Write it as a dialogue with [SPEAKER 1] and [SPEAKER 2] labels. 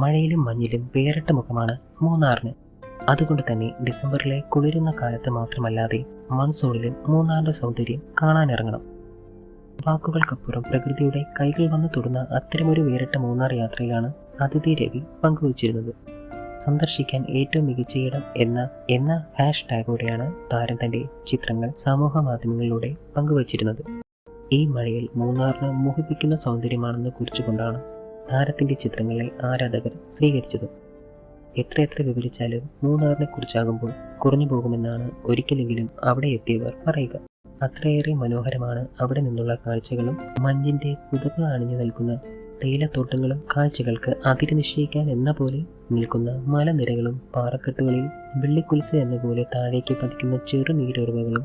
[SPEAKER 1] മഴയിലും മഞ്ഞിലും വേറിട്ട മുഖമാണ് മൂന്നാറിന്. അതുകൊണ്ട് തന്നെ ഡിസംബറിലെ കുളിരുന്ന കാലത്ത് മാത്രമല്ലാതെ മൺസൂണിലും മൂന്നാറിന്റെ സൗന്ദര്യം കാണാനിറങ്ങണം. വാക്കുകൾക്കപ്പുറം പ്രകൃതിയുടെ കൈകൾ വന്ന് തൊടുന്ന അത്തരമൊരു വേറിട്ട മൂന്നാർ യാത്രയിലാണ് അതിഥി രവി പങ്കുവച്ചിരുന്നത്. സന്ദർശിക്കാൻ ഏറ്റവും മികച്ച ഇടം എന്ന ഹാഷ്ടാഗോടെയാണ് താരം തന്റെ ചിത്രങ്ങൾ സമൂഹ മാധ്യമങ്ങളിലൂടെ പങ്കുവച്ചിരുന്നത്. ഈ മഴയിൽ മൂന്നാറിന് മോഹിപ്പിക്കുന്ന സൗന്ദര്യമാണെന്ന് കുറിച്ചുകൊണ്ടാണ് താരത്തിന്റെ ചിത്രങ്ങളെ ആരാധകർ സ്വീകരിച്ചതും. എത്രയെത്ര വിവരിച്ചാലും മൂന്നാറിനെ കുറിച്ചാകുമ്പോൾ കുറഞ്ഞു പോകുമെന്നാണ് ഒരിക്കലെങ്കിലും അവിടെ എത്തിയവർ പറയുക. അത്രയേറെ മനോഹരമാണ് അവിടെ നിന്നുള്ള കാഴ്ചകളും മഞ്ഞിന്റെ പുതപ്പ് അണിഞ്ഞു നിൽക്കുന്ന തേയിലത്തോട്ടങ്ങളും കാഴ്ചകൾക്ക് അതിര് നിശ്ചയിക്കാൻ എന്ന പോലെ നിൽക്കുന്ന മലനിരകളും പാറക്കെട്ടുകളിൽ വെള്ളിക്കുൽസ് എന്ന പോലെ താഴേക്ക് പതിക്കുന്ന ചെറു നീരുറവകളും